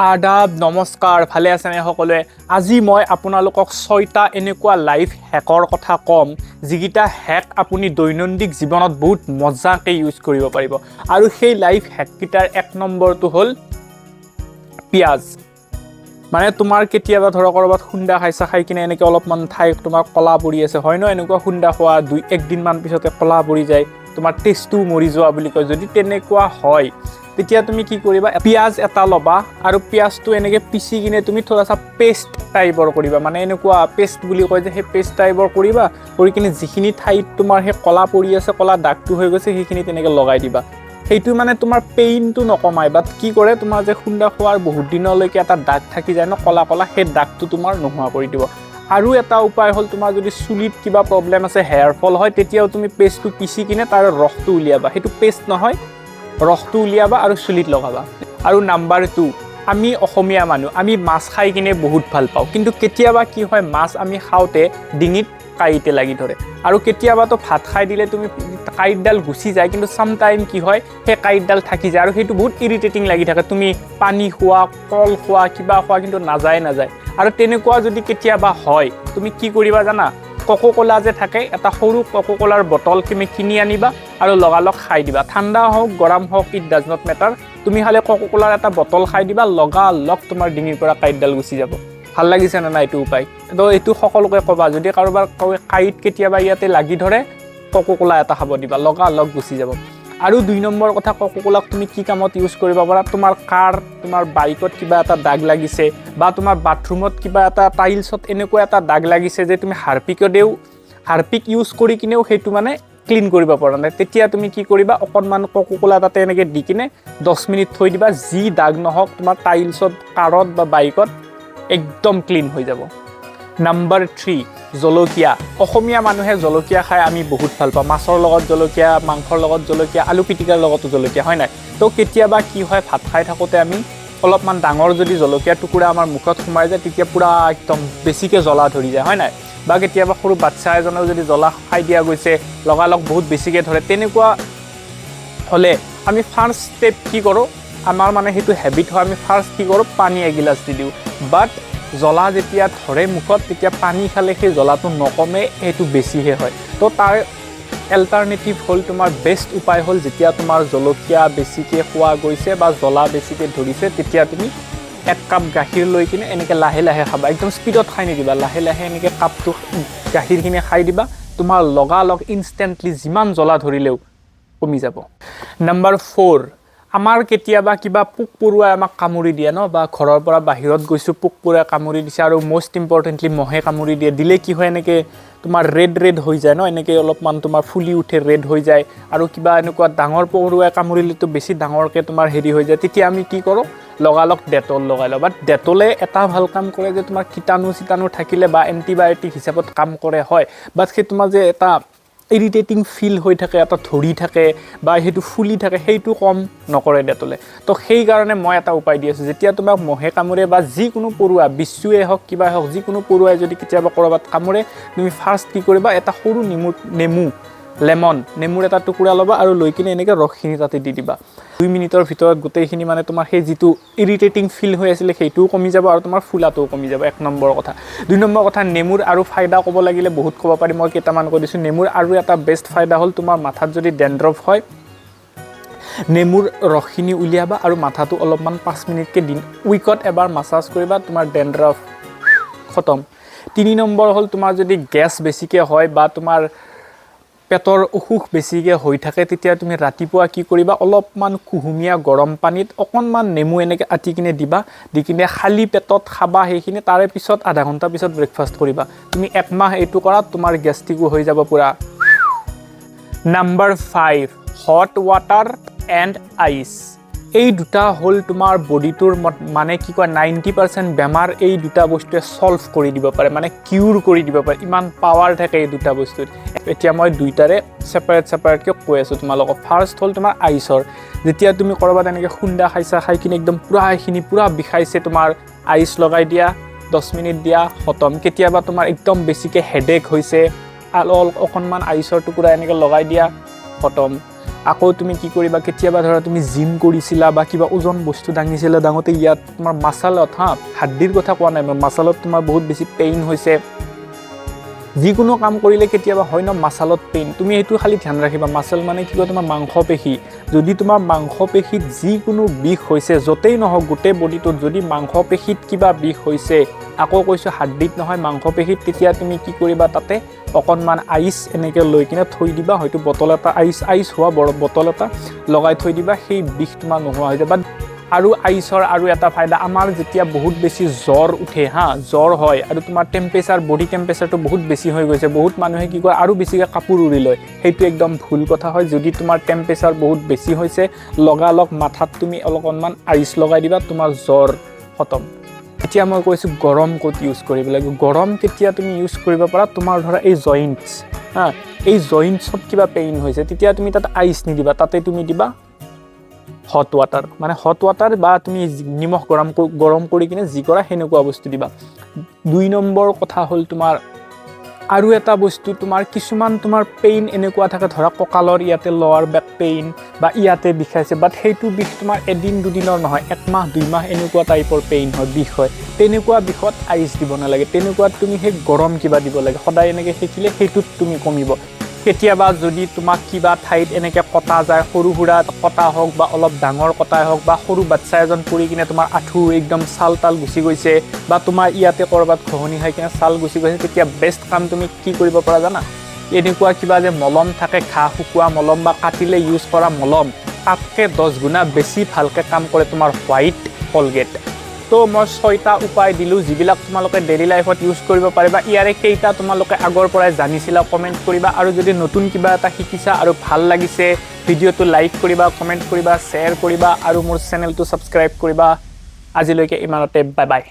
আদাব নমস্কাৰ ভালে আছেনে সকলোৱে আজি মই আপোনালোকক 6টা এনেকুৱা লাইফ হ্যাকৰ কথা কম যিকিটা হ্যাক আপুনি দৈনন্দিন জীৱনত বহুত মজাকে ইউজ কৰিব পাৰিব আৰু সেই লাইফ হ্যাককিটাৰ এক নম্বৰটো হ'ল পিয়াজ মানে তোমাৰ কেতিয়াবা ধৰা কৰবাত খুন্দা খাইছা খাই কিনে এনেকে অলপমান ঠাই তোমাৰ কলা পৰি আছে হয় ন এনেকুৱা খুন্দা খোৱা এক দিন মান পিছতে কলা পৰি যায় তোমাৰ টেষ্টটো মৰি যোৱা বুলি কয় যদি তেনেকুৱা হয় তেতিয়া তুমি কি কৰিবা পিয়াজ এটা লবা আৰু পিয়াজটো এনেকে পিচি কিনে তুমি থোৰাছা পেষ্ট টাইপৰ কৰিবা মানে এনেকুৱা পেষ্ট বুলি কয় যে সেই পেষ্ট টাইপৰ কৰিবা কৰি কিনে যিখিনি ঠাইত তোমাৰ সেই কলা পৰি আছে কলা দাগটো হৈ গৈছে সেইখিনি তেনেকে লগাই দিবা সেইটো মানে তোমাৰ পেইনটো নকমাই বাট কি কৰে তোমাৰ যে খুন্দা খোৱাৰ বহুত দিনলৈকে এটা দাগ থাকি যায় ন কলা কলা সেই দাগটো তোমাৰ নোহোৱা কৰি দিব আৰু এটা উপায় হ'ল তোমাৰ যদি চুলিত কিবা প্ৰবলেম আছে হেয়াৰ ফল হয় তেতিয়াও তুমি পেষ্টটো পিচি কিনে তাৰ ৰসটো উলিয়াবা সেইটো পেষ্ট নহয় ৰসটো উলিয়াবা আৰু চুলিত লগাবা আৰু নাম্বাৰ 2 আমি অসমীয়া মানুহ আমি মাছ খাই কিনে বহুত ভাল পাওঁ কিন্তু কেতিয়াবা কি হয় মাছ আমি খাওঁতে ডিঙিত কাইতে লাগি ধৰে আৰু কেতিয়াবা তো ভাত খাই দিলে তুমি কাইটডাল গুচি যায় কিন্তু সাম টাইম কি হয় সেই কাইটডাল থাকি যায় আৰু সেইটো বহুত ইৰিটেটিং লাগি থাকে তুমি পানী খোৱা কল খোৱা কিবা খোৱা কিন্তু নাযায় আৰু তেনেকুৱা যদি কেতিয়াবা হয় তুমি কি কৰিবা জানা কোকোকোলা যে থাকে এটা সৰু কোকোকোলাৰ বটল তুমি কিনি আনিবা আৰু লগালগ খাই দিবা ঠাণ্ডা হোক গৰম হোক ইট ডাজ নট মেটাৰ তুমি খালি কোকোকোলাৰ এটা বটল খাই দিবা লগালগ তোমাৰ ডিঙিৰ পৰা কাইটডাল গুচি যাব ভাল লাগিছে না এইটো উপায় তো এইটো সকলোকে কবা যদি কাৰোবাৰ কাইট কেতিয়াবা ইয়াতে লাগি ধৰে কোকোকোলা এটা খাব দিবা লগালগ গুচি যাব আৰু 2 নম্বৰ কথা কোকোকোলাক তুমি কি কামত ইউজ কৰিব পাৰা তোমাৰ কাৰ তোমাৰ বাইকত কিবা এটা দাগ লাগিছে বা তোমাৰ বাথৰুমত কিবা এটা টাইলছত এনেকুৱা এটা দাগ লাগিছে যে তুমি হাৰপিক ইউজ কৰি কিনেও সেইটো মানে ক্লিন কৰিব পৰা নাই তেতিয়া তুমি কি কৰিবা অকনমান কোকোকোলা তাতে এনেকে দি কিনে 10 মিনিট থৈ দিবা যি দাগ নহওক তোমাৰ টাইলছত কাৰত বা বাইকত একদম ক্লিন হৈ যাব নাম্বাৰ 3 জলকীয়া অসমীয়া মানুহে জলকীয়া খাই আমি বহুত ভাল পাওঁ মাছৰ লগত জলকীয়া মাংসৰ লগত জলকীয়া আলু পিটিকাৰ লগতো জলকীয়া হয় নাই তো কেতিয়াবা কি হয় ভাত খাই থাকোতে আমি অলপমান ডাঙৰ যদি জলকীয়া টুকুৰা আমাৰ মুখত সোমাই যায় তেতিয়া পুৰা একদম বেছিকে জ্বলা ধৰি যায় হয় নাই বা কেতিয়াবা সৰু বাচ্চা এজনৰ যদি জ্বলা খাই দিয়া গৈছে লগালগ বহুত বেছিকে ধৰে তেনেকুৱা হলে আমি ফাৰ্স্ট স্টেপ কি কৰো আমাৰ মানে হেতু হেবিট হয় আমি ফাৰ্স্ট কি কৰো পানী এগিলাস দি দিও বাট জ্বলা যেতিয়া ধৰে মুখত তেতিয়া পানী খালে সেই জ্বলাটো নকমে এটো বেছিহে হয় তো তাৰ অল্টাৰনেটিভ হল তোমাৰ বেষ্ট উপায় হল যেতিয়া তোমাৰ জলকীয়া বেছিকে খোৱা গৈছে বা জ্বলা বেছিকে ধৰিছে তেতিয়া তুমি 1 কাপ গাখীৰ লৈ কিনে এনেকে লাহে লাহে খাবা একদম স্পিডত খাই নিদিবা লাহে লাহে এনেকে কাপটো গাখীৰখিনি খাই দিবা তোমাৰ লগালগ ইনষ্টেন্টলি যিমান জ্বলা ধৰিলেও কমি যাব নাম্বাৰ 4 আমাৰ কেতিয়াবা কিবা পোক পৰুৱাই আমাক কামুৰি দিয়ে ন বা ঘৰৰ পৰা বাহিৰত গৈছো পোক পৰুৱাই কামুৰি দিছে আৰু মোষ্ট ইম্পৰ্টেন্টলি মহে কামুৰি দিয়ে দিলে কি হয় এনেকে তোমাৰ ৰেড হৈ যায় ন এনেকে অলপমান তোমাৰ ফুলি উঠে ৰেড হৈ যায় আৰু কিবা এনেকুৱা ডাঙৰ পৰুৱাই কামুৰিলে তো বেছি ডাঙৰকে তোমাৰ হেৰি হৈ যায় তেতিয়া আমি কি কৰো লগালগ ডেটল লগাই লওঁ বাট ডেটলে এটা ভাল কাম কৰে যে তোমাৰ কিটাণু থাকিলে বা এন্টিবায়োটিক হিচাপত কাম কৰে হয় বাট সেই তোমাৰ যে এটা ইৰিটেটিং ফিল হৈ থাকে এটা ধৰি থাকে বা হেতু ফুলি থাকে হেতু কম নকৰে ডেটলে তো সেই কাৰণে মই এটা উপায় দি আছো যেতিয়া তোমাক মহে কামুৰে বা যি কোনো পৰুৱা বিচ্ছুৱে হওক কিবা হওক যি কোনো পৰুৱাই যদি কেতিয়াবা কৰবাত কামুৰে তুমি ফাৰ্স্ট কি কৰিবা এটা সৰু নেমুৰ এটা টুকুৰা লবা আৰু লৈ কিনে এনেকে ৰসখিনি তাতে দি দিবা 2 মিনিটৰ ভিতৰত গোটেইখিনি মানে তোমাৰ সেই যিটো ইৰিটেটিং ফিল হৈ আছিল সেইটোও কমি যাব আৰু তোমাৰ ফুলাটোও কমি যাব 1 নম্বৰ কথা 2 নম্বৰ কথা নেমুৰ আৰু ফায়দা ক'ব লাগিলে বহুত ক'ব পাৰি মই কেইটামান কৈ দিছো নেমুৰ আৰু এটা বেষ্ট ফায়দা হ'ল তোমাৰ মাথাত যদি ডেন্ড্ৰফ হয় নেমুৰ ৰসখিনি উলিয়াবা আৰু মাথাটো অলপমান 5 মিনিটকে দিন উইকত এবাৰ মাসাজ কৰিবা তোমাৰ ডেন্ড্ৰফ খতম 3 নম্বৰ হ'ল তোমাৰ যদি গ্যাস বেছিকে হয় বা তোমাৰ পেটৰ অসুখ বেছিকে হৈ থাকে তেতিয়া তুমি ৰাতিপুৱা কি কৰিবা অলপমান কুহুমিয়া গৰম পানীত অকনমান নেমু এনেকে আটি কিনে দিবা দি কিনে খালি পেটত খাবা সেইখিনি তাৰে পিছত আধা ঘন্টা পিছত ব্ৰেকফাষ্ট কৰিবা তুমি 1 মাহ এইটো কৰা তোমাৰ গ্যাস্ট্ৰিকো হৈ যাব পুৰা নাম্বাৰ 5 হট ওয়াটাৰ এণ্ড আইস এই দুটা হল তোমাৰ বডিটোৰ মানে কি কয় 90% বেমাৰ এই দুটা বস্তুৱে সলভ কৰি দিব পাৰে মানে কিউৰ কৰি দিব পাৰে ইমান পাৱাৰ থাকে এই দুটা বস্তুত এতিয়া মই দুইটাৰে সেপাৰেট কে কৈ আছো তোমালোকক ফাৰ্স্ট হল তোমাৰ আইসৰ যেতিয়া তুমি কৰবাত এনেকে খুন্দা খাইছা খাই কিনে একদম পুৰা বিখাইছে তোমাৰ আইস লগাই দিয়া 10 মিনিট দিয়া খতম কেতিয়াবা তোমাৰ একদম বেছিকে হেডেক হৈছে অকনমান আইসৰ টুকুৰা এনেকে লগাই দিয়া খতম আকৌ তুমি কি কৰিবা কেতিয়াবা ধৰা তুমি জিম কৰিছিলা বা কিবা ওজন বস্তু দাঙিছিলা দাঙোতে ইয়াত তোমাৰ মাছালত হাড্ডিৰ কথা কোৱা নাই মই মাছালত তোমাৰ বহুত বেছি পেইন হৈছে যিকোনো কাম কৰিলে কেতিয়াবা হয় ন মাছালত পেইন তুমি এইটো খালি ধ্যান ৰাখিবা মাছাল মানে কি কয় তোমাৰ মাংসপেশী যদি তোমাৰ মাংসপেশীত যিকোনো বিষ হৈছে য'তেই নহওক গোটেই বডিটোত যদি মাংসপেশীত কিবা বিষ হৈছে আকৌ কৈছোঁ হাড্ডিত নহয় মাংসপেশীত তেতিয়া তুমি কি কৰিবা তাতে অকণমান আইচ এনেকৈ লৈ কিনে থৈ দিবা হয়তো বটল এটা আইচ হোৱা বটল এটা লগাই থৈ দিবা সেই বিষ তোমাৰ নোহোৱা হৈ যাব আৰু আইচৰ আৰু এটা ফাইদা আমাৰ যেতিয়া বহুত বেছি জ্বৰ উঠে জ্বৰ হয় আৰু তোমাৰ টেম্পাৰেচাৰ বডি টেম্পাৰেচাৰটো বহুত বেছি হৈ গৈছে বহুত মানুহে কি কৰে আৰু বেছিকৈ কাপোৰ উৰি লয় সেইটো একদম ভুল কথা হয় যদি তোমাৰ টেম্পাৰেচাৰ বহুত বেছি হৈছে লগালগ মাথাত তুমি অকণমান আইচ লগাই দিবা তোমাৰ জ্বৰ খতম এতিয়া মই কৈছোঁ গৰম ক'ত ইউজ কৰিব লাগে গৰম কেতিয়া তুমি ইউজ কৰিব পাৰা তোমাৰ ধৰা এই জইণ্টছ এই জইণ্টছত কিবা পেইন হৈছে তেতিয়া তুমি তাত আইচ নিদিবা তাতে তুমি দিবা হট ৱাটাৰ মানে হট ৱাটাৰ বা তুমি নিমখ গৰম কৰি কিনে যি কৰা সেনেকুৱা বস্তু দিবা 2 নম্বৰ কথা হ'ল তোমাৰ আৰু এটা বস্তু তোমাৰ কিছুমান তোমাৰ পেইন এনেকুৱা থাকে ধৰা কঁকালৰ ইয়াতে লৱাৰ বেক পেইন বা ইয়াতে বিষাইছে বাট সেইটো বিষ তোমাৰ এদিন দুদিনৰ নহয় 1 মাহ 2 মাহ এনেকুৱা টাইপৰ পেইন হয় বিষ হয় তেনেকুৱা বিষত আইচ দিব নালাগে তেনেকুৱাত তুমি সেই গৰম কিবা দিব লাগে সদায় এনেকৈ সেকিলে সেইটোত তুমি কমিব কেতিয়াবা যদি তোমাক কিবা ঠাইত এনেকৈ কটা যায় সৰু সুৰা কটা হওক বা অলপ ডাঙৰ কটাই হওক বা সৰু বাচ্চা এজন পৰি কিনে তোমাৰ আঁঠু একদম ছাল তাল গুচি গৈছে বা তোমাৰ ইয়াতে ক'ৰবাত ঘঁহনি খাই কিনে ছাল গুচি গৈছে তেতিয়া বেষ্ট কাম তুমি কি কৰিব পাৰা জানা এনেকুৱা কিবা যে মলম থাকে ঘাঁ শুকোৱা মলম বা কাটিলে ইউজ কৰা মলম তাতকৈ 10 গুণা বেছি ভালকৈ কাম কৰে তোমাৰ হোৱাইট কলগেট তো মই 6টা উপায় দিলোঁ যিবিলাক তোমালোকে ডেইলি লাইফত ইউজ কৰিব পাৰিবা ইয়াৰে কেইটা তোমালোকে আগৰ পৰাই জানিছিলা কমেণ্ট কৰিবা আৰু যদি নতুন কিবা এটা শিকিছা আৰু ভাল লাগিছে ভিডিঅ'টো লাইক কৰিবা কমেণ্ট কৰিবা শ্বেয়াৰ কৰিবা আৰু মোৰ চেনেলটো ছাবস্ক্ৰাইব কৰিবা আজিলৈকে ইমানতে বাই বাই